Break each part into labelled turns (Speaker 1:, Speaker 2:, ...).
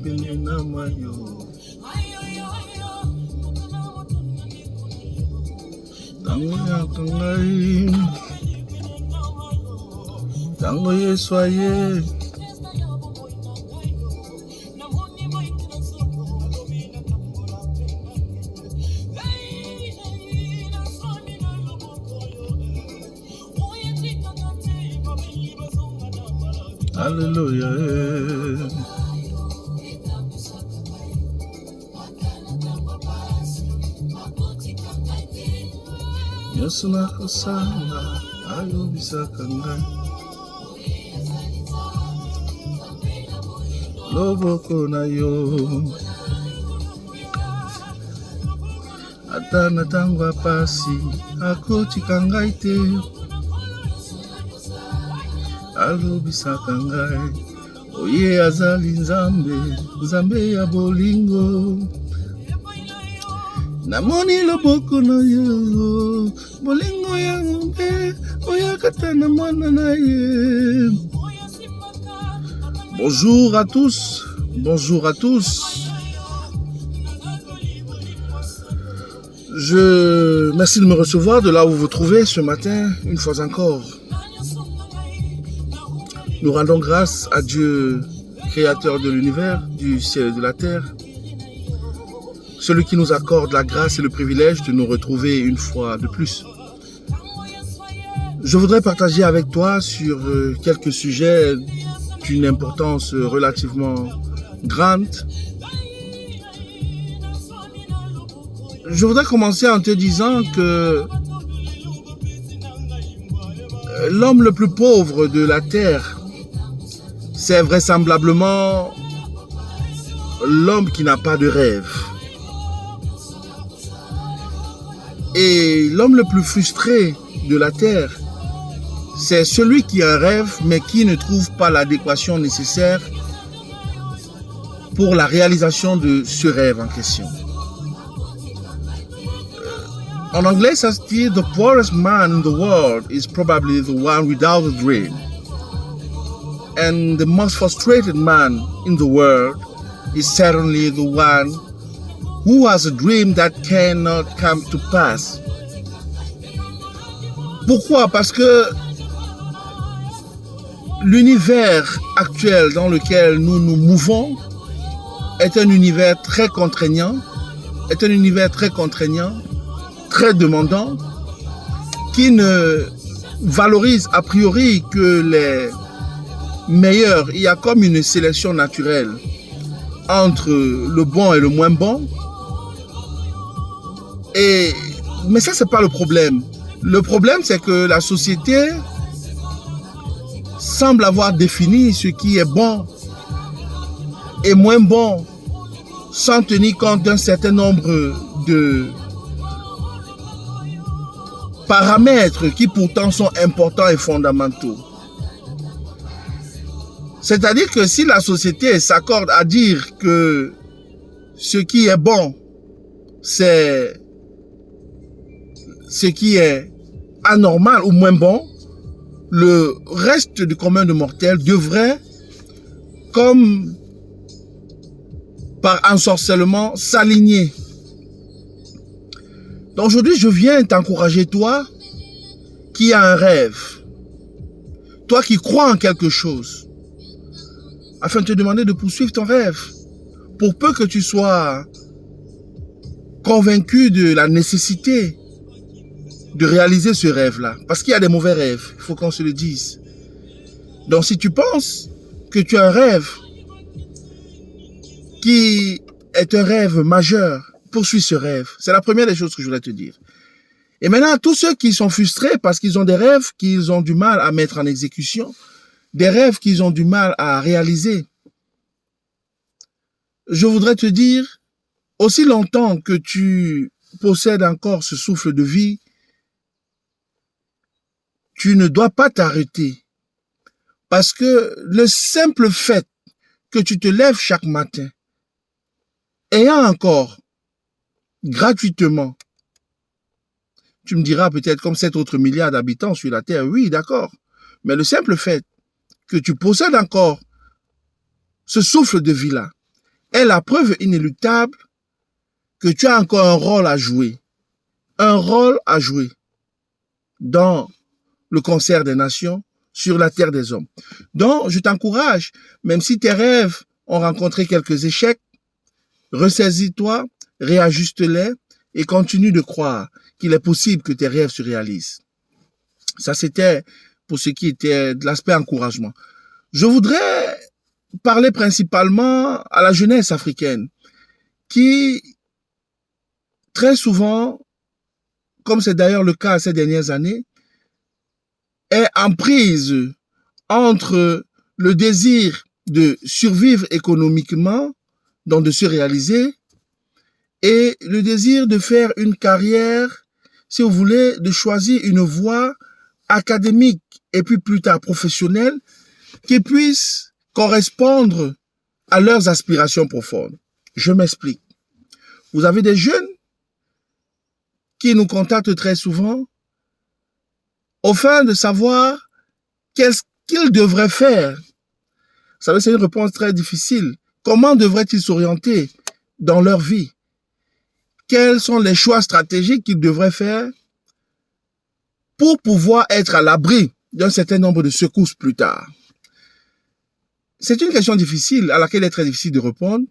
Speaker 1: pene na mayo. Tango ya kangai, tango yeswaye. Hallelujah. Yosuna kusanga ayo bisakanga loboko na yo atana tangwa pasi akotika ngai te alobisaka ngai oye azali nzambe ya bolingo namoni loboko na yo bolingo ya ngombe oyakata na mwana na ye. Bonjour à tous, bonjour à tous. Merci de me recevoir de là où vous vous trouvez ce matin, une fois encore. Nous rendons grâce à Dieu, créateur de l'univers, du ciel et de la terre, celui qui nous accorde la grâce et le privilège de nous retrouver une fois de plus. Je voudrais partager avec toi sur quelques sujets d'une importance relativement grande. Je voudrais commencer en te disant que l'homme le plus pauvre de la terre, c'est vraisemblablement l'homme qui n'a pas de rêve. Et l'homme le plus frustré de la terre, c'est celui qui a un rêve mais qui ne trouve pas l'adéquation nécessaire pour la réalisation de ce rêve en question. En anglais, ça se dit, the poorest man in the world is probably the one without a dream. And the most frustrated man in the world is certainly the one who has a dream that cannot come to pass. Pourquoi? Parce que l'univers actuel dans lequel nous nous mouvons est un univers très contraignant, très demandant, qui ne valorise a priori que les meilleurs. Il y a comme une sélection naturelle entre le bon et le moins bon. Mais ça, c'est pas le problème. Le problème, c'est que la société semble avoir défini ce qui est bon et moins bon sans tenir compte d'un certain nombre de paramètres qui pourtant sont importants et fondamentaux. C'est-à-dire que si la société s'accorde à dire que ce qui est bon, c'est ce qui est anormal ou moins bon, le reste du commun de mortels devrait, comme par ensorcellement, s'aligner. Donc aujourd'hui, je viens t'encourager, toi qui as un rêve, toi qui crois en quelque chose, afin de te demander de poursuivre ton rêve. Pour peu que tu sois convaincu de la nécessité de réaliser ce rêve-là. Parce qu'il y a des mauvais rêves, il faut qu'on se le dise. Donc si tu penses que tu as un rêve qui est un rêve majeur, poursuis ce rêve. C'est la première des choses que je voulais te dire. Et maintenant, tous ceux qui sont frustrés parce qu'ils ont des rêves qu'ils ont du mal à mettre en exécution, des rêves qu'ils ont du mal à réaliser, je voudrais te dire, aussi longtemps que tu possèdes encore ce souffle de vie, tu ne dois pas t'arrêter. Parce que le simple fait que tu te lèves chaque matin, ayant encore gratuitement, tu me diras peut-être comme 7 autres milliards d'habitants sur la Terre, oui, d'accord. Mais le simple fait que tu possèdes encore ce souffle de vie-là, est la preuve inéluctable que tu as encore un rôle à jouer. Un rôle à jouer dans le concert des nations sur la terre des hommes. Donc, je t'encourage, même si tes rêves ont rencontré quelques échecs, ressaisis-toi, réajuste-les et continue de croire qu'il est possible que tes rêves se réalisent. Ça, c'était pour ce qui était de l'aspect encouragement. Je voudrais parler principalement à la jeunesse africaine qui, très souvent, comme c'est d'ailleurs le cas ces dernières années, est en prise entre le désir de survivre économiquement, donc de se réaliser, et le désir de faire une carrière, si vous voulez, de choisir une voie académique et puis plus tard professionnelle qui puisse correspondre à leurs aspirations profondes. Je m'explique. Vous avez des jeunes qui nous contactent très souvent au fin de savoir qu'est-ce qu'ils devraient faire. Vous savez, c'est une réponse très difficile. Comment devraient-ils s'orienter dans leur vie? Quels sont les choix stratégiques qu'ils devraient faire pour pouvoir être à l'abri d'un certain nombre de secousses plus tard? C'est une question difficile à laquelle il est très difficile de répondre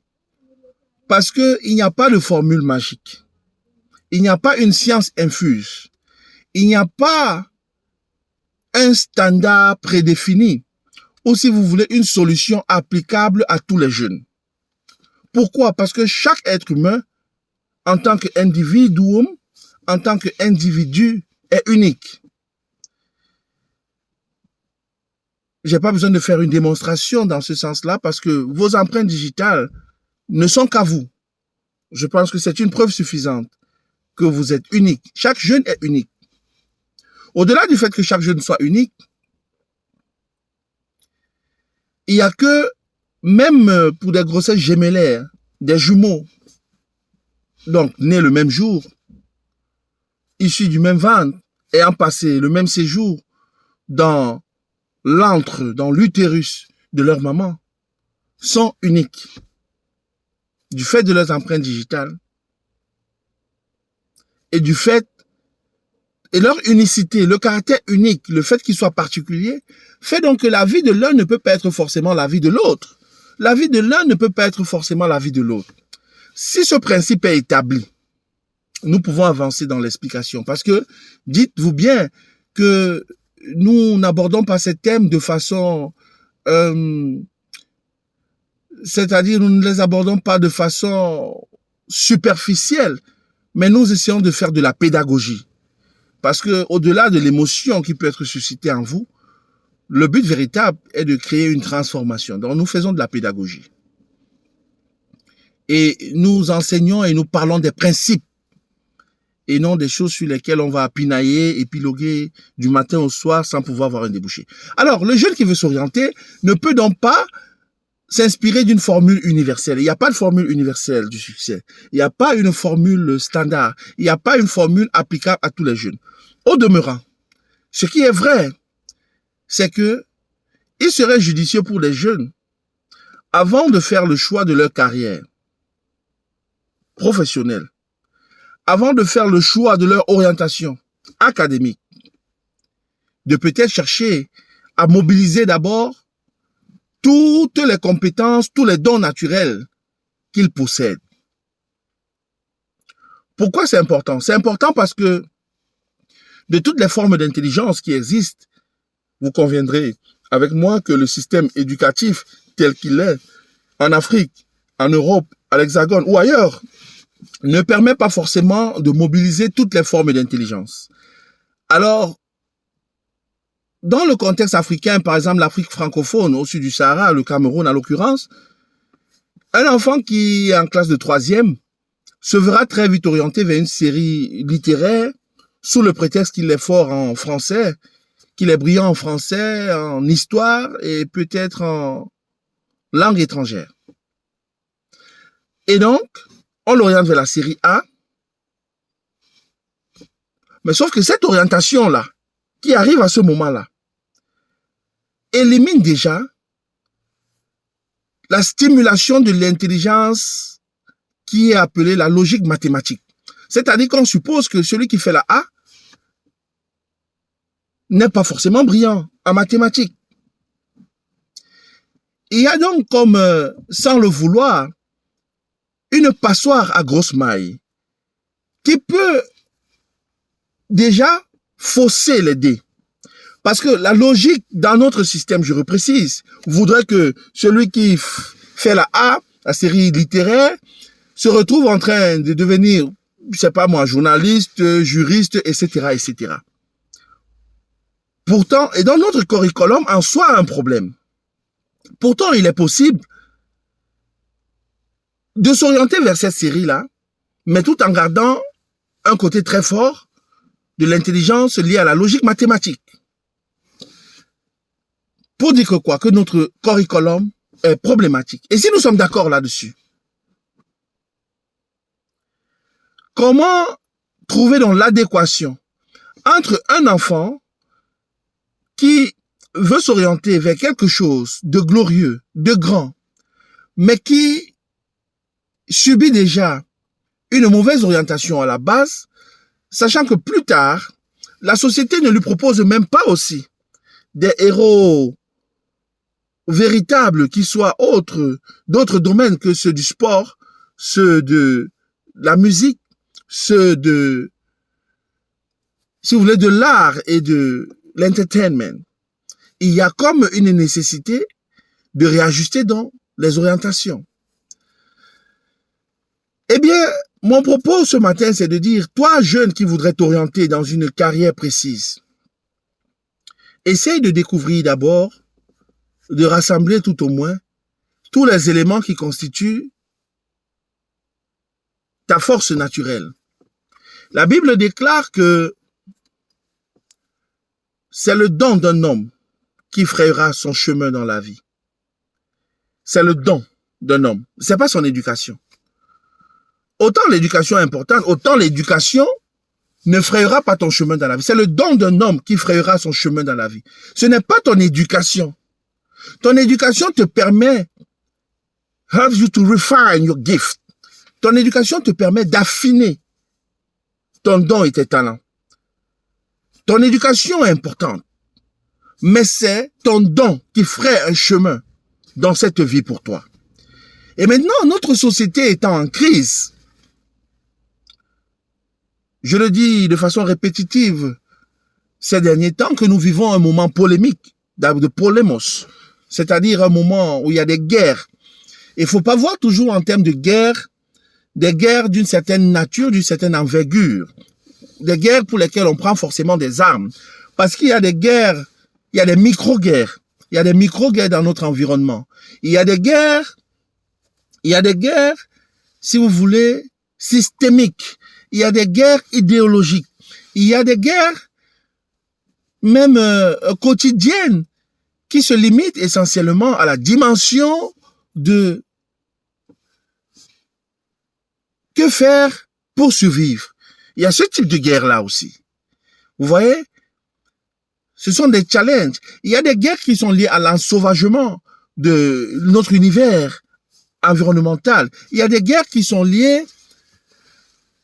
Speaker 1: parce qu'il n'y a pas de formule magique. Il n'y a pas une science infuse. Il n'y a pas un standard prédéfini ou, si vous voulez, une solution applicable à tous les jeunes. Pourquoi? Parce que chaque être humain, en tant qu'individuum, en tant qu'individu, est unique. J'ai pas besoin de faire une démonstration dans ce sens-là parce que vos empreintes digitales ne sont qu'à vous. Je pense que c'est une preuve suffisante que vous êtes unique. Chaque jeune est unique. Au-delà du fait que chaque jeune soit unique, il n'y a que, même pour des grossesses gémellaires, des jumeaux, donc nés le même jour, issus du même ventre, ayant passé le même séjour dans l'antre, dans l'utérus de leur maman, sont uniques du fait de leurs empreintes digitales et du fait, et leur unicité, le caractère unique, le fait qu'ils soient particuliers, fait donc que la vie de l'un ne peut pas être forcément la vie de l'autre. La vie de l'un ne peut pas être forcément la vie de l'autre. Si ce principe est établi, nous pouvons avancer dans l'explication parce que, dites-vous bien que nous n'abordons pas ces thèmes de façon, c'est-à-dire nous ne les abordons pas de façon superficielle, mais nous essayons de faire de la pédagogie. Parce que au-delà de l'émotion qui peut être suscitée en vous, le but véritable est de créer une transformation. Donc nous faisons de la pédagogie. Et nous enseignons et nous parlons des principes et non des choses sur lesquelles on va pinailler, épiloguer du matin au soir sans pouvoir avoir un débouché. Alors, le jeune qui veut s'orienter ne peut donc pas s'inspirer d'une formule universelle. Il n'y a pas de formule universelle du succès. Il n'y a pas une formule standard. Il n'y a pas une formule applicable à tous les jeunes. Au demeurant, ce qui est vrai, c'est que il serait judicieux pour les jeunes, avant de faire le choix de leur carrière professionnelle, avant de faire le choix de leur orientation académique, de peut-être chercher à mobiliser d'abord toutes les compétences, tous les dons naturels qu'ils possèdent. Pourquoi c'est important? C'est important parce que de toutes les formes d'intelligence qui existent, vous conviendrez avec moi que le système éducatif tel qu'il est en Afrique, en Europe, à l'Hexagone ou ailleurs, ne permet pas forcément de mobiliser toutes les formes d'intelligence. Alors, dans le contexte africain, par exemple l'Afrique francophone, au sud du Sahara, le Cameroun en l'occurrence, un enfant qui est en classe de 3e se verra très vite orienté vers une série littéraire sous le prétexte qu'il est fort en français, qu'il est brillant en français, en histoire et peut-être en langue étrangère. Et donc, on l'oriente vers la série A. Mais sauf que cette orientation-là, qui arrive à ce moment-là, élimine déjà la stimulation de l'intelligence qui est appelée la logique mathématique. C'est-à-dire qu'on suppose que celui qui fait la A n'est pas forcément brillant en mathématiques. Il y a donc comme, sans le vouloir, une passoire à grosse maille qui peut déjà fausser les dés. Parce que la logique dans notre système, je reprécise, voudrait que celui qui fait la A, la série littéraire, se retrouve en train de devenir, je sais pas moi, journaliste, juriste, etc., etc. Pourtant, et dans notre curriculum, en soi, un problème. Pourtant, il est possible de s'orienter vers cette série-là, mais tout en gardant un côté très fort de l'intelligence liée à la logique mathématique. Pour dire que quoi? Que notre curriculum est problématique. Et si nous sommes d'accord là-dessus, comment trouver donc l'adéquation entre un enfant qui veut s'orienter vers quelque chose de glorieux, de grand, mais qui subit déjà une mauvaise orientation à la base, sachant que plus tard, la société ne lui propose même pas aussi des héros véritables qui soient d'autres domaines que ceux du sport, ceux de la musique, ceux de, si vous voulez, de l'art et de l'entertainment. Il y a comme une nécessité de réajuster dans les orientations. Eh bien, mon propos ce matin, c'est de dire, toi, jeune qui voudrais t'orienter dans une carrière précise, essaye de découvrir d'abord, de rassembler tout au moins, tous les éléments qui constituent ta force naturelle. La Bible déclare que c'est le don d'un homme qui frayera son chemin dans la vie. C'est le don d'un homme. C'est pas son éducation. Autant l'éducation est importante, autant l'éducation ne frayera pas ton chemin dans la vie. C'est le don d'un homme qui frayera son chemin dans la vie. Ce n'est pas ton éducation. Ton éducation te permet, helps you to refine your gift. Ton éducation te permet d'affiner ton don et tes talents. Ton éducation est importante, mais c'est ton don qui ferait un chemin dans cette vie pour toi. Et maintenant, notre société étant en crise, je le dis de façon répétitive ces derniers temps que nous vivons un moment polémique, de polémos, c'est-à-dire un moment où il y a des guerres. Il ne faut pas voir toujours en termes de guerre, des guerres d'une certaine nature, d'une certaine envergure, des guerres pour lesquelles on prend forcément des armes. Parce qu'il y a des guerres, il y a des micro-guerres, il y a des micro-guerres dans notre environnement. Il y a des guerres, si vous voulez, systémiques. Il y a des guerres idéologiques. Il y a des guerres même quotidiennes qui se limitent essentiellement à la dimension de que faire pour survivre. Il y a ce type de guerre-là aussi. Vous voyez? Ce sont des challenges. Il y a des guerres qui sont liées à l'ensauvagement de notre univers environnemental. Il y a des guerres qui sont liées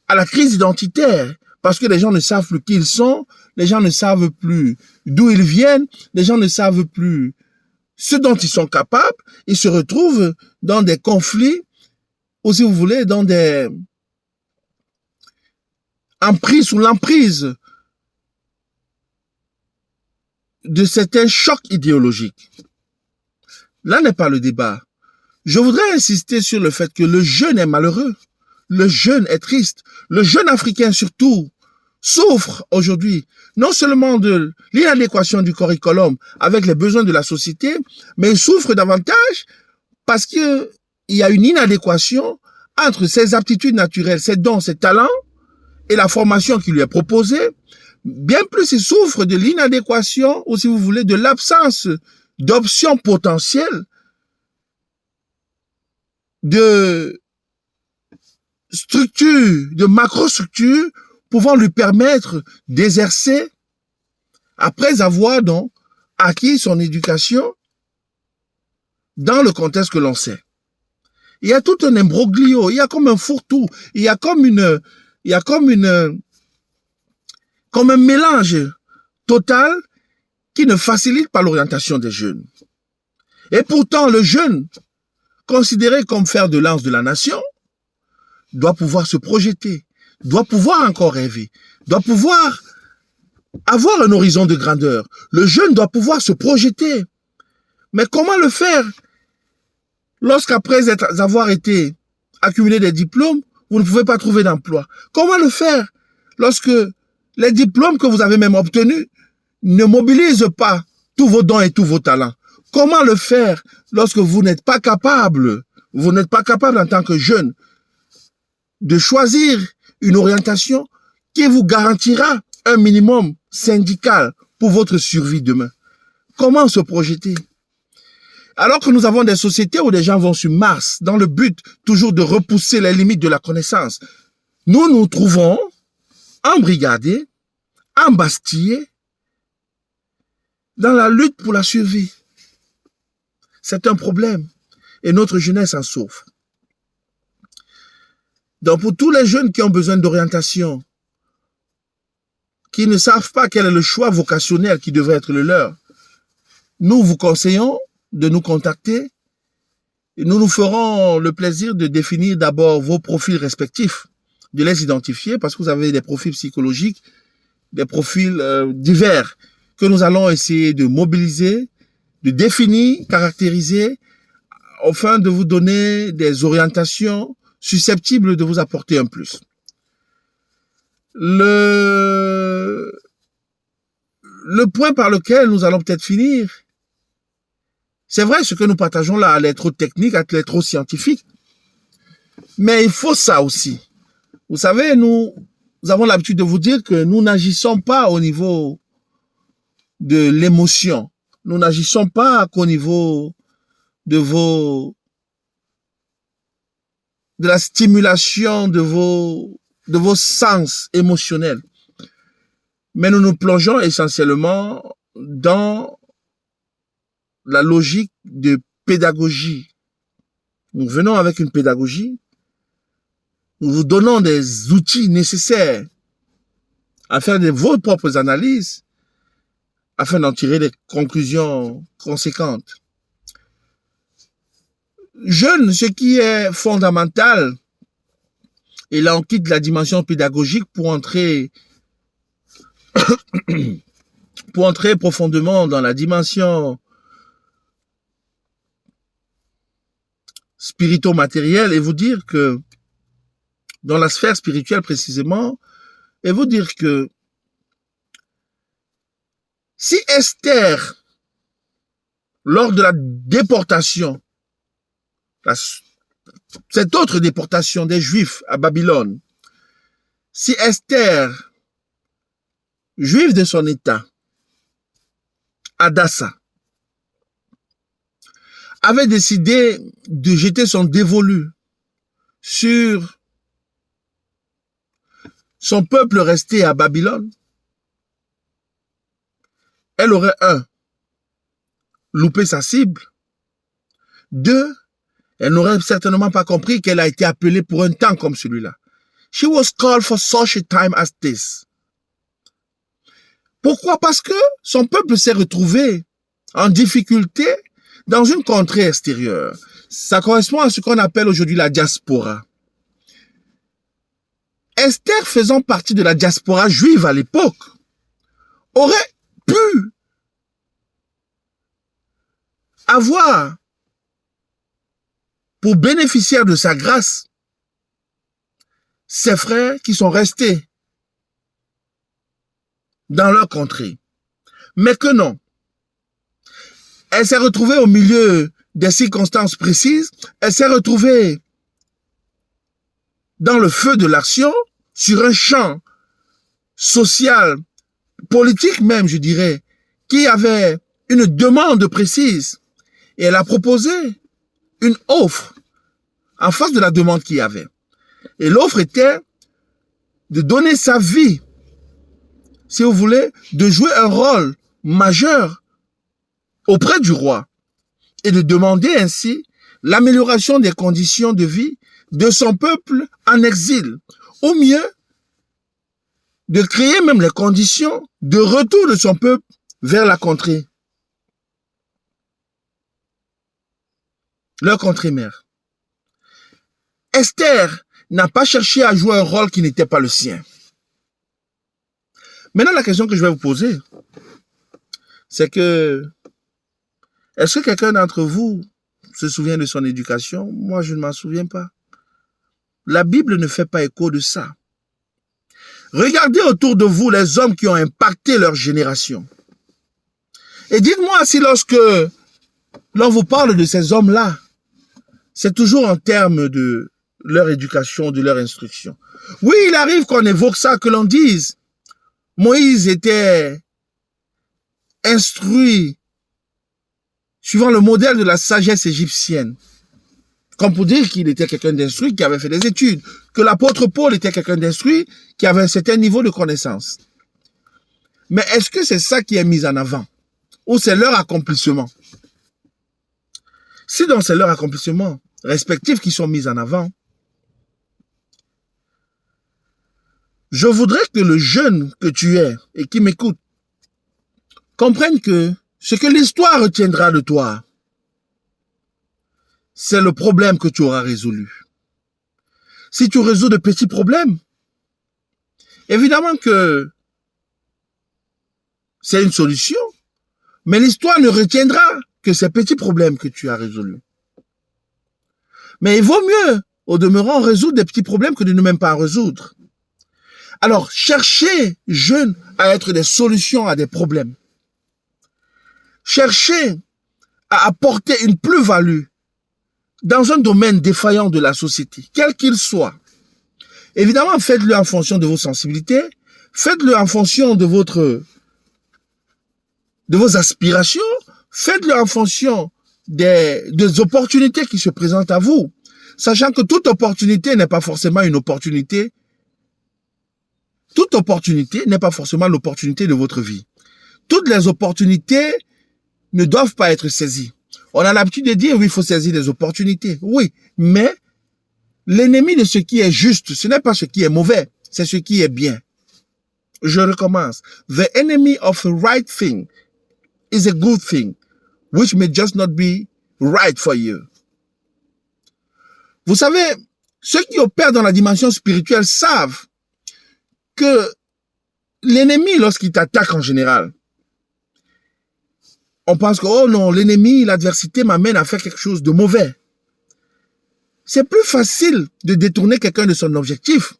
Speaker 1: à la crise identitaire, parce que les gens ne savent plus qui ils sont, les gens ne savent plus d'où ils viennent, les gens ne savent plus ce dont ils sont capables, ils se retrouvent dans des conflits, ou si vous voulez, dans des emprises, sous l'emprise de certains chocs idéologiques. Là n'est pas le débat. Je voudrais insister sur le fait que le jeune est malheureux. Le jeune est triste. Le jeune africain surtout souffre aujourd'hui non seulement de l'inadéquation du curriculum avec les besoins de la société, mais il souffre davantage parce qu'il y a une inadéquation entre ses aptitudes naturelles, ses dons, ses talents et la formation qui lui est proposée. Bien plus, il souffre de l'inadéquation ou si vous voulez de l'absence d'options potentielles de structure, de macrostructure pouvant lui permettre d'exercer, après avoir donc acquis son éducation, dans le contexte que l'on sait. Il y a tout un imbroglio, il y a comme un fourre-tout, il y a comme un mélange total qui ne facilite pas l'orientation des jeunes. Et pourtant, le jeune, considéré comme fer de lance de la nation, doit pouvoir se projeter, doit pouvoir encore rêver, doit pouvoir avoir un horizon de grandeur. Le jeune doit pouvoir se projeter. Mais comment le faire lorsqu'après avoir été accumulé des diplômes, vous ne pouvez pas trouver d'emploi? Comment le faire lorsque les diplômes que vous avez même obtenus ne mobilisent pas tous vos dons et tous vos talents? Comment le faire lorsque vous n'êtes pas capable en tant que jeune de choisir une orientation qui vous garantira un minimum syndical pour votre survie demain? Comment se projeter? Alors que nous avons des sociétés où des gens vont sur Mars dans le but toujours de repousser les limites de la connaissance, nous nous trouvons embrigadés, embastillés dans la lutte pour la survie. C'est un problème et notre jeunesse en souffre. Donc pour tous les jeunes qui ont besoin d'orientation, qui ne savent pas quel est le choix vocationnel qui devrait être le leur, nous vous conseillons de nous contacter et nous nous ferons le plaisir de définir d'abord vos profils respectifs, de les identifier parce que vous avez des profils psychologiques, des profils divers que nous allons essayer de mobiliser, de définir, caractériser, afin de vous donner des orientations susceptibles de vous apporter un plus. Le point par lequel nous allons peut-être finir, c'est vrai, ce que nous partageons là, elle est trop technique, elle est trop scientifique, mais il faut ça aussi. Vous savez, nous avons l'habitude de vous dire que nous n'agissons pas au niveau de l'émotion. Nous n'agissons pas qu'au niveau de la stimulation de vos sens émotionnels. Mais nous nous plongeons essentiellement dans la logique de pédagogie. Nous venons avec une pédagogie. Nous vous donnons des outils nécessaires à faire de vos propres analyses afin d'en tirer des conclusions conséquentes. Jeune, ce qui est fondamental, et là on quitte la dimension pédagogique pour entrer profondément dans la dimension spirito-matérielle et vous dire que, dans la sphère spirituelle précisément, et vous dire que si Esther, lors de la déportation, cette autre déportation des Juifs à Babylone, si Esther, juive de son état, Hadassah, avait décidé de jeter son dévolu sur son peuple resté à Babylone, elle aurait, 1, loupé sa cible, 2, elle n'aurait certainement pas compris qu'elle a été appelée pour un temps comme celui-là. She was called for such a time as this. Pourquoi? Parce que son peuple s'est retrouvé en difficulté dans une contrée extérieure. Ça correspond à ce qu'on appelle aujourd'hui la diaspora. Esther, faisant partie de la diaspora juive à l'époque, aurait pu avoir pour bénéficiaire de sa grâce ses frères qui sont restés dans leur contrée. Mais que non. Elle s'est retrouvée au milieu des circonstances précises. Elle s'est retrouvée dans le feu de l'action, sur un champ social, politique même, je dirais, qui avait une demande précise. Et elle a proposé une offre en face de la demande qu'il y avait. Et l'offre était de donner sa vie, si vous voulez, de jouer un rôle majeur auprès du roi. et de demander ainsi l'amélioration des conditions de vie de son peuple en exil. Au mieux, de créer même les conditions de retour de son peuple vers la contrée, leur contrée mère. Esther n'a pas cherché à jouer un rôle qui n'était pas le sien. Maintenant, la question que je vais vous poser, c'est que, est-ce que quelqu'un d'entre vous se souvient de son éducation? Moi, je ne m'en souviens pas. La Bible ne fait pas écho de ça. Regardez autour de vous les hommes qui ont impacté leur génération. Et dites-moi si lorsque l'on vous parle de ces hommes-là, c'est toujours en termes de leur éducation, de leur instruction. Oui, il arrive qu'on évoque ça, que l'on dise Moïse était instruit suivant le modèle de la sagesse égyptienne. Comme pour dire qu'il était quelqu'un d'instruit, qui avait fait des études. Que l'apôtre Paul était quelqu'un d'instruit, qui avait un certain niveau de connaissance. Mais est-ce que c'est ça qui est mis en avant? Ou c'est leur accomplissement? Si donc c'est leur accomplissement respectifs qui sont mis en avant, je voudrais que le jeune que tu es et qui m'écoute comprenne que ce que l'histoire retiendra de toi, c'est le problème que tu auras résolu. Si tu résous de petits problèmes, évidemment que c'est une solution, mais l'histoire ne retiendra que ces petits problèmes que tu as résolus. Mais il vaut mieux, au demeurant, résoudre des petits problèmes que de ne même pas en résoudre. Alors, cherchez, jeunes, à être des solutions à des problèmes. Cherchez à apporter une plus-value dans un domaine défaillant de la société, quel qu'il soit. Évidemment, faites-le en fonction de vos sensibilités, faites-le en fonction de vos aspirations, faites-le en fonction des opportunités qui se présentent à vous, sachant que toute opportunité n'est pas forcément une opportunité. Toute opportunité n'est pas forcément l'opportunité de votre vie. Toutes les opportunités ne doivent pas être saisies. On a l'habitude de dire, oui, il faut saisir les opportunités. Oui, mais l'ennemi de ce qui est juste, ce n'est pas ce qui est mauvais, c'est ce qui est bien. Je recommence. The enemy of a right thing is a good thing, which may just not be right for you. Vous savez, ceux qui opèrent dans la dimension spirituelle savent que l'ennemi, lorsqu'il t'attaque en général, on pense que, oh non, l'ennemi, l'adversité m'amène à faire quelque chose de mauvais. C'est plus facile de détourner quelqu'un de son objectif,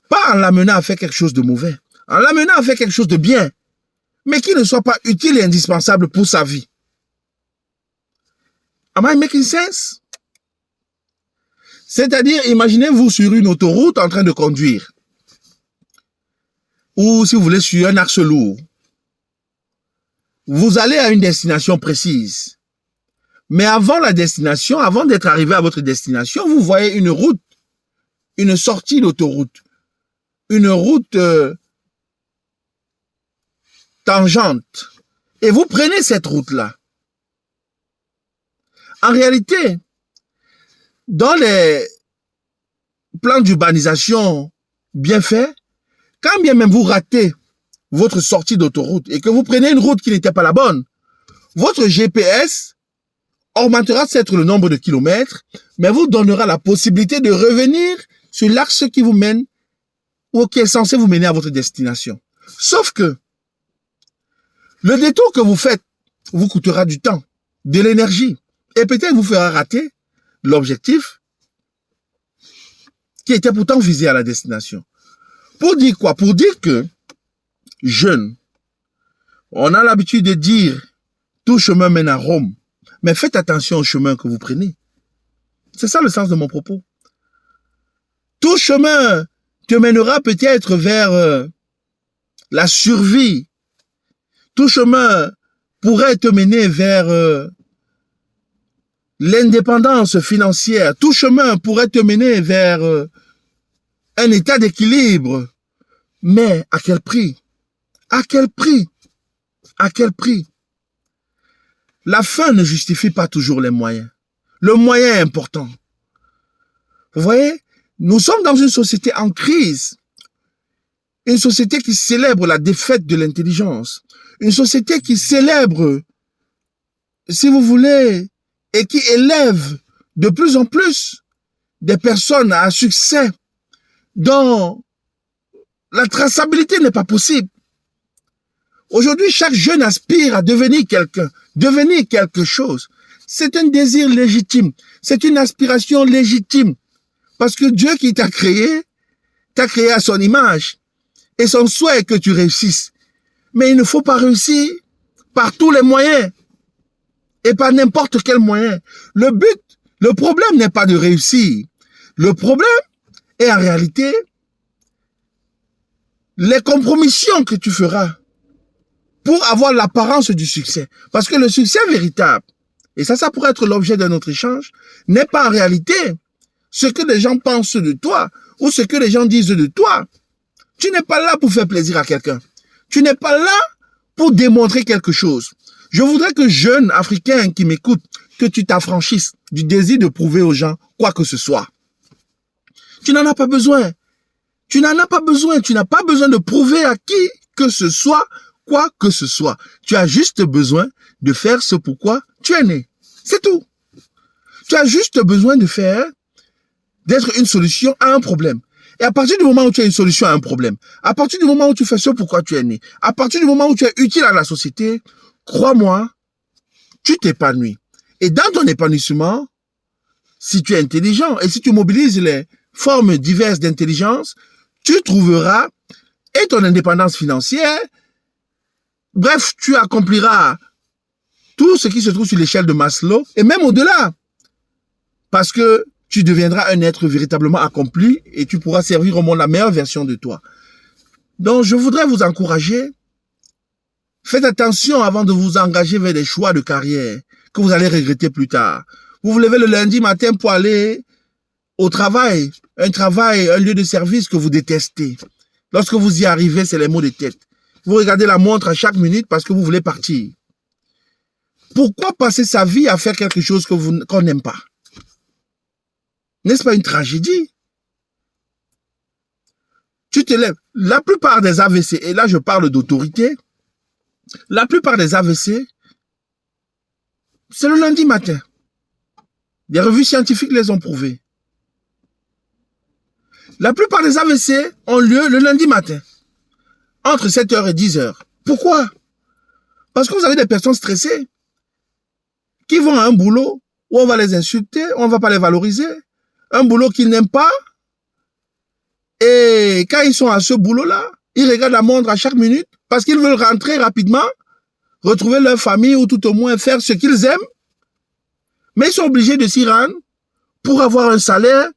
Speaker 1: pas en l'amenant à faire quelque chose de mauvais, en l'amenant à faire quelque chose de bien, mais qui ne soit pas utile et indispensable pour sa vie. Am I making sense? C'est-à-dire, imaginez-vous sur une autoroute en train de conduire, ou si vous voulez sur un axe lourd. Vous allez à une destination précise. Mais avant la destination, avant d'être arrivé à votre destination, vous voyez une route, une sortie d'autoroute, une route tangente. Et vous prenez cette route-là. En réalité, dans les plans d'urbanisation bien faits, quand bien même vous ratez votre sortie d'autoroute et que vous prenez une route qui n'était pas la bonne, votre GPS augmentera certes le nombre de kilomètres, mais vous donnera la possibilité de revenir sur l'axe qui vous mène ou qui est censé vous mener à votre destination. Sauf que le détour que vous faites vous coûtera du temps, de l'énergie et peut-être vous fera rater l'objectif qui était pourtant visé à la destination. Pour dire quoi? Pour dire que, jeunes, on a l'habitude de dire tout chemin mène à Rome, mais faites attention au chemin que vous prenez. C'est ça le sens de mon propos. Tout chemin te mènera peut-être vers la survie. Tout chemin pourrait te mener vers l'indépendance financière. Tout chemin pourrait te mener vers un état d'équilibre. Mais à quel prix? À quel prix? À quel prix? La fin ne justifie pas toujours les moyens. Le moyen est important. Vous voyez, nous sommes dans une société en crise. Une société qui célèbre la défaite de l'intelligence. Une société qui célèbre, si vous voulez, et qui élève de plus en plus des personnes à succès dont la traçabilité n'est pas possible. Aujourd'hui, chaque jeune aspire à devenir quelqu'un, devenir quelque chose. C'est un désir légitime. C'est une aspiration légitime. Parce que Dieu qui t'a créé à son image. Et son souhait est que tu réussisses. Mais il ne faut pas réussir par tous les moyens. Et par n'importe quel moyen. Le problème n'est pas de réussir. Le problème est en réalité les compromissions que tu feras pour avoir l'apparence du succès. Parce que le succès véritable, et ça pourrait être l'objet de notre échange, n'est pas en réalité ce que les gens pensent de toi ou ce que les gens disent de toi. Tu n'es pas là pour faire plaisir à quelqu'un. Tu n'es pas là pour démontrer quelque chose. Je voudrais que jeune Africain qui m'écoute, que tu t'affranchisses du désir de prouver aux gens quoi que ce soit. Tu n'en as pas besoin. Tu n'en as pas besoin. Tu n'as pas besoin de prouver à qui que ce soit quoi que ce soit. Tu as juste besoin de faire ce pourquoi tu es né. C'est tout. Tu as juste besoin d'être une solution à un problème. Et à partir du moment où tu as une solution à un problème, à partir du moment où tu fais ce pourquoi tu es né, à partir du moment où tu es utile à la société, crois-moi, tu t'épanouis. Et dans ton épanouissement, si tu es intelligent et si tu mobilises les formes diverses d'intelligence, tu trouveras et ton indépendance financière. Bref, tu accompliras tout ce qui se trouve sur l'échelle de Maslow et même au-delà. Parce que tu deviendras un être véritablement accompli et tu pourras servir au monde la meilleure version de toi. Donc, je voudrais vous encourager. Faites attention avant de vous engager vers des choix de carrière que vous allez regretter plus tard. Vous vous levez le lundi matin pour aller au travail, un lieu de service que vous détestez. Lorsque vous y arrivez, c'est les maux de tête. Vous regardez la montre à chaque minute parce que vous voulez partir. Pourquoi passer sa vie à faire quelque chose qu'on n'aime pas? N'est-ce pas une tragédie? Tu te lèves. La plupart des AVC, et là je parle d'autorité, la plupart des AVC, c'est le lundi matin. Des revues scientifiques les ont prouvé. La plupart des AVC ont lieu le lundi matin, entre 7h et 10h. Pourquoi? Parce que vous avez des personnes stressées qui vont à un boulot où on va les insulter, on ne va pas les valoriser, un boulot qu'ils n'aiment pas. Et quand ils sont à ce boulot-là, ils regardent la montre à chaque minute parce qu'ils veulent rentrer rapidement, retrouver leur famille ou tout au moins faire ce qu'ils aiment. Mais ils sont obligés de s'y rendre pour avoir un salaire,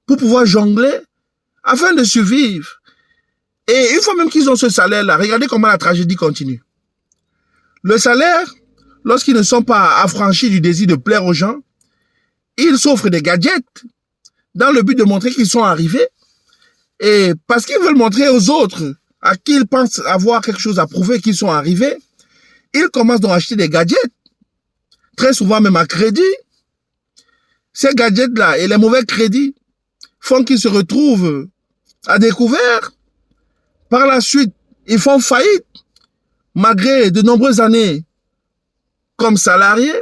Speaker 1: pour pouvoir jongler, afin de survivre. Et une fois même qu'ils ont ce salaire-là, regardez comment la tragédie continue. Le salaire, lorsqu'ils ne sont pas affranchis du désir de plaire aux gens, ils s'offrent des gadgets dans le but de montrer qu'ils sont arrivés. Et parce qu'ils veulent montrer aux autres à qui ils pensent avoir quelque chose à prouver qu'ils sont arrivés, ils commencent donc à acheter des gadgets, très souvent même à crédit. Ces gadgets-là et les mauvais crédits font qu'ils se retrouvent à découvert. Par la suite, ils font faillite, malgré de nombreuses années comme salariés.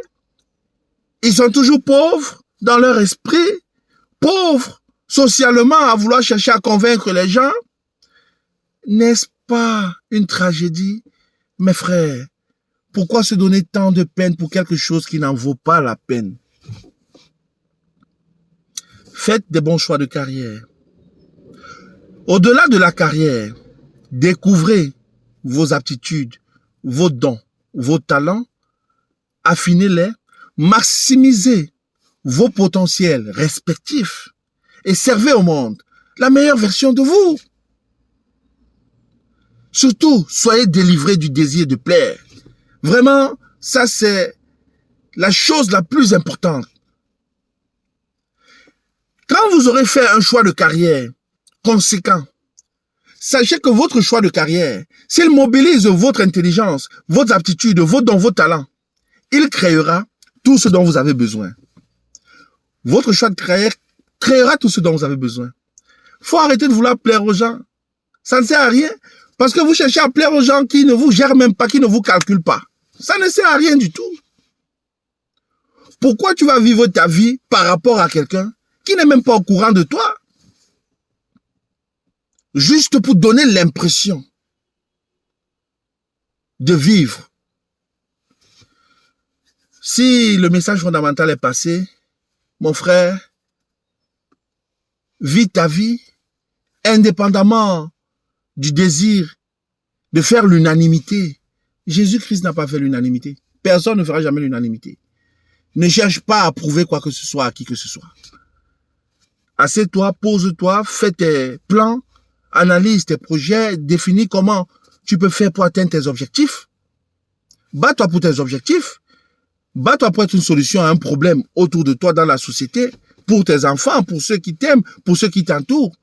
Speaker 1: Ils sont toujours pauvres dans leur esprit, pauvres socialement à vouloir chercher à convaincre les gens. N'est-ce pas une tragédie, mes frères? Pourquoi se donner tant de peine pour quelque chose qui n'en vaut pas la peine? Faites des bons choix de carrière. Au-delà de la carrière, découvrez vos aptitudes, vos dons, vos talents, affinez-les, maximisez vos potentiels respectifs et servez au monde la meilleure version de vous. Surtout, soyez délivrés du désir de plaire. Vraiment, ça c'est la chose la plus importante. Quand vous aurez fait un choix de carrière conséquent, sachez que votre choix de carrière, s'il mobilise votre intelligence, votre aptitude, vos dons, vos talents, il créera tout ce dont vous avez besoin. Votre choix de créera tout ce dont vous avez besoin. Faut arrêter de vouloir plaire aux gens. Ça ne sert à rien. Parce que vous cherchez à plaire aux gens qui ne vous gèrent même pas, qui ne vous calculent pas. Ça ne sert à rien du tout. Pourquoi tu vas vivre ta vie par rapport à quelqu'un qui n'est même pas au courant de toi? Juste pour donner l'impression de vivre. Si le message fondamental est passé, mon frère, vis ta vie indépendamment du désir de faire l'unanimité. Jésus-Christ n'a pas fait l'unanimité. Personne ne fera jamais l'unanimité. Ne cherche pas à prouver quoi que ce soit à qui que ce soit. Assieds-toi, pose-toi, fais tes plans, analyse tes projets, définis comment tu peux faire pour atteindre tes objectifs. Bats-toi pour tes objectifs. Bats-toi pour être une solution à un problème autour de toi dans la société, pour tes enfants, pour ceux qui t'aiment, pour ceux qui t'entourent.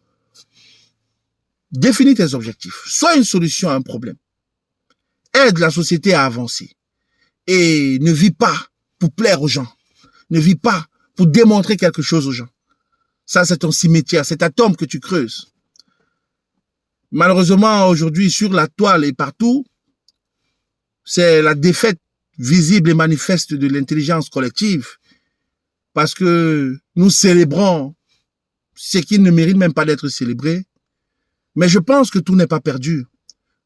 Speaker 1: Définis tes objectifs. Sois une solution à un problème. Aide la société à avancer. Et ne vis pas pour plaire aux gens. Ne vis pas pour démontrer quelque chose aux gens. Ça, c'est ton cimetière. C'est ta tombe que tu creuses. Malheureusement, aujourd'hui, sur la toile et partout, c'est la défaite visible et manifeste de l'intelligence collective. Parce que nous célébrons ce qui ne mérite même pas d'être célébré. Mais je pense que tout n'est pas perdu.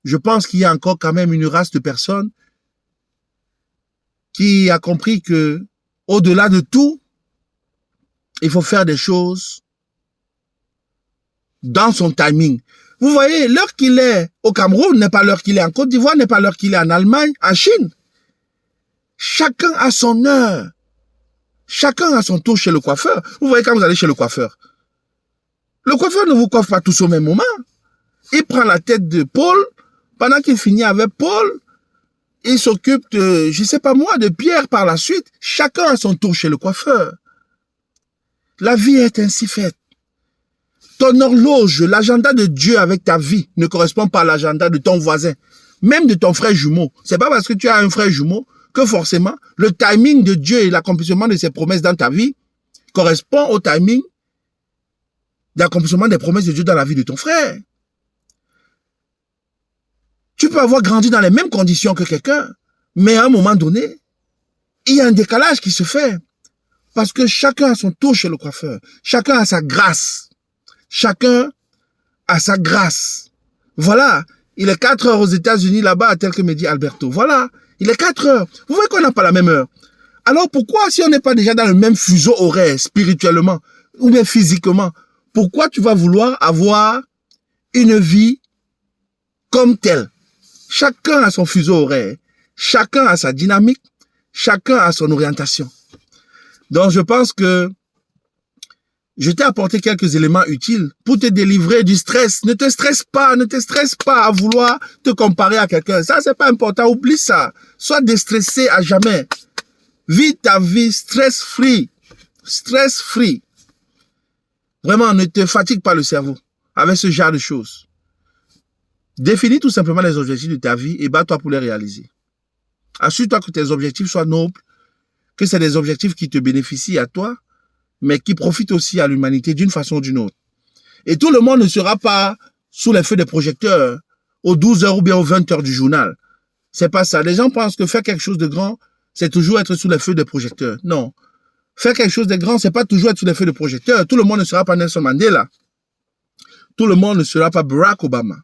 Speaker 1: Je pense qu'il y a encore quand même une race de personnes qui a compris que, au-delà de tout, il faut faire des choses dans son timing. Vous voyez, l'heure qu'il est au Cameroun n'est pas l'heure qu'il est en Côte d'Ivoire, n'est pas l'heure qu'il est en Allemagne, en Chine. Chacun a son heure. Chacun a son tour chez le coiffeur. Vous voyez quand vous allez chez le coiffeur ne vous coiffe pas tous au même moment. Il prend la tête de Paul. Pendant qu'il finit avec Paul, il s'occupe de, je sais pas moi, de Pierre par la suite. Chacun a son tour chez le coiffeur. La vie est ainsi faite. Ton horloge, l'agenda de Dieu avec ta vie ne correspond pas à l'agenda de ton voisin, même de ton frère jumeau. C'est pas parce que tu as un frère jumeau que forcément le timing de Dieu et l'accomplissement de ses promesses dans ta vie correspond au timing d'accomplissement des promesses de Dieu dans la vie de ton frère. Tu peux avoir grandi dans les mêmes conditions que quelqu'un, mais à un moment donné, il y a un décalage qui se fait. Parce que chacun a son tour chez le coiffeur. Chacun a sa grâce. Chacun a sa grâce. Voilà. Il est 4 heures aux États-Unis là-bas, tel que me dit Alberto. Voilà. Il est 4 heures. Vous voyez qu'on n'a pas la même heure. Alors pourquoi, si on n'est pas déjà dans le même fuseau horaire, spirituellement, ou bien physiquement, pourquoi tu vas vouloir avoir une vie comme telle? Chacun a son fuseau horaire. Chacun a sa dynamique. Chacun a son orientation. Donc, je pense que je t'ai apporté quelques éléments utiles pour te délivrer du stress. Ne te stresse pas à vouloir te comparer à quelqu'un. Ça, c'est pas important. Oublie ça. Sois déstressé à jamais. Vis ta vie stress-free. Stress-free. Vraiment, ne te fatigue pas le cerveau avec ce genre de choses. Définis tout simplement les objectifs de ta vie et bats-toi pour les réaliser. Assure-toi que tes objectifs soient nobles, que c'est des objectifs qui te bénéficient à toi, mais qui profitent aussi à l'humanité d'une façon ou d'une autre. Et tout le monde ne sera pas sous les feux des projecteurs aux 12 heures ou bien aux 20 heures du journal. C'est pas ça. Les gens pensent que faire quelque chose de grand, c'est toujours être sous les feux des projecteurs. Non. Faire quelque chose de grand, c'est pas toujours être sous les feux des projecteurs. Tout le monde ne sera pas Nelson Mandela. Tout le monde ne sera pas Barack Obama.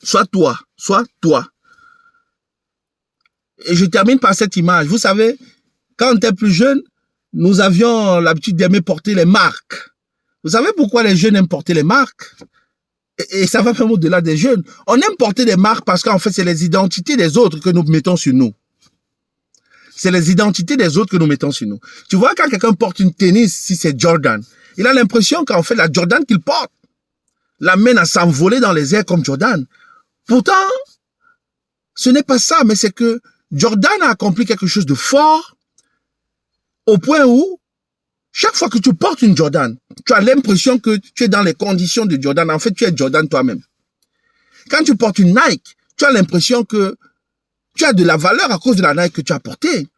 Speaker 1: Sois toi. Sois toi. Et je termine par cette image. Vous savez, quand on était plus jeune, nous avions l'habitude d'aimer porter les marques. Vous savez pourquoi les jeunes aiment porter les marques? Et ça va même au-delà des jeunes. On aime porter des marques parce qu'en fait, c'est les identités des autres que nous mettons sur nous. C'est les identités des autres que nous mettons sur nous. Tu vois, quand quelqu'un porte une tennis, si c'est Jordan, il a l'impression qu'en fait, la Jordan qu'il porte l'amène à s'envoler dans les airs comme Jordan. Pourtant, ce n'est pas ça, mais c'est que Jordan a accompli quelque chose de fort au point où, chaque fois que tu portes une Jordan, tu as l'impression que tu es dans les conditions de Jordan. En fait, tu es Jordan toi-même. Quand tu portes une Nike, tu as l'impression que Tu as de la valeur à cause de la Nike que tu as portée.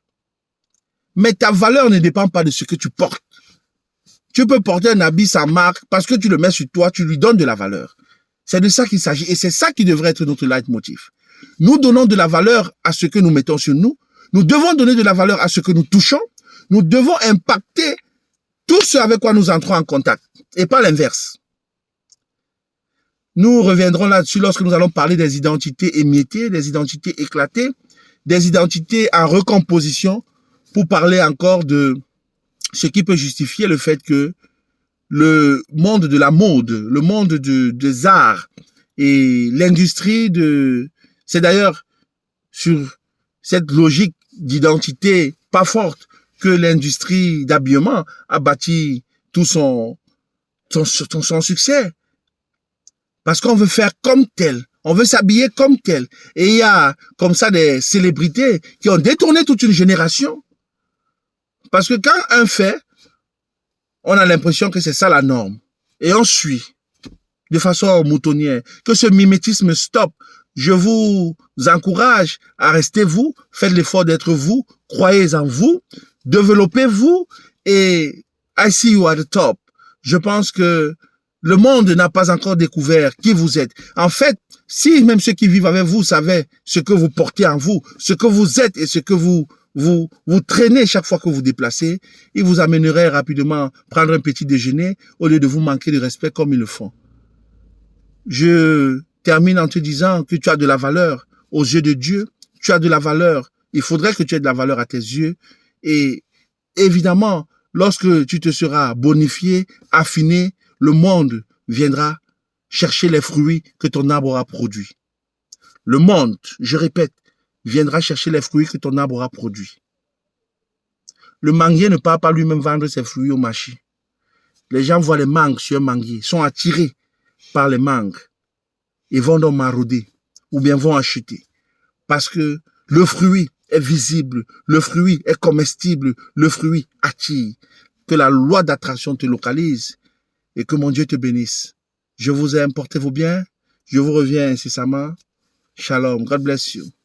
Speaker 1: Mais ta valeur ne dépend pas de ce que tu portes. Tu peux porter un habit sans marque parce que tu le mets sur toi, tu lui donnes de la valeur. C'est de ça qu'il s'agit et c'est ça qui devrait être notre leitmotiv. Nous donnons de la valeur à ce que nous mettons sur nous. Nous devons donner de la valeur à ce que nous touchons. Nous devons impacter tout ce avec quoi nous entrons en contact et pas l'inverse. Nous reviendrons là-dessus lorsque nous allons parler des identités émiettées, des identités éclatées, des identités en recomposition pour parler encore de ce qui peut justifier le fait que le monde de la mode, le monde des arts et l'industrie c'est d'ailleurs sur cette logique d'identité pas forte que l'industrie d'habillement a bâti tout son succès. Parce qu'on veut faire comme tel, on veut s'habiller comme tel. Et il y a comme ça des célébrités qui ont détourné toute une génération. Parce que quand un fait, on a l'impression que c'est ça la norme. Et on suit de façon moutonnière. Que ce mimétisme stoppe. Je vous encourage à rester vous, faites l'effort d'être vous, croyez en vous, développez-vous et I see you at the top. Je pense que le monde n'a pas encore découvert qui vous êtes. En fait, si même ceux qui vivent avec vous savaient ce que vous portez en vous, ce que vous êtes et ce que vous traînez chaque fois que vous déplacez, ils vous amèneraient rapidement prendre un petit déjeuner au lieu de vous manquer de respect comme ils le font. Je termine en te disant que tu as de la valeur aux yeux de Dieu, tu as de la valeur, il faudrait que tu aies de la valeur à tes yeux et évidemment, lorsque tu te seras bonifié, affiné, le monde viendra chercher les fruits que ton arbre aura produits. Le monde, je répète, viendra chercher les fruits que ton arbre aura produits. Le manguier ne part pas lui-même vendre ses fruits au marché. Les gens voient les mangues sur un manguier, sont attirés par les mangues et vont donc marauder ou bien vont acheter. Parce que le fruit est visible, le fruit est comestible, le fruit attire. Que la loi d'attraction te localise et que mon Dieu te bénisse. Je vous aime, portez-vous bien. Je vous reviens incessamment. Shalom, God bless you.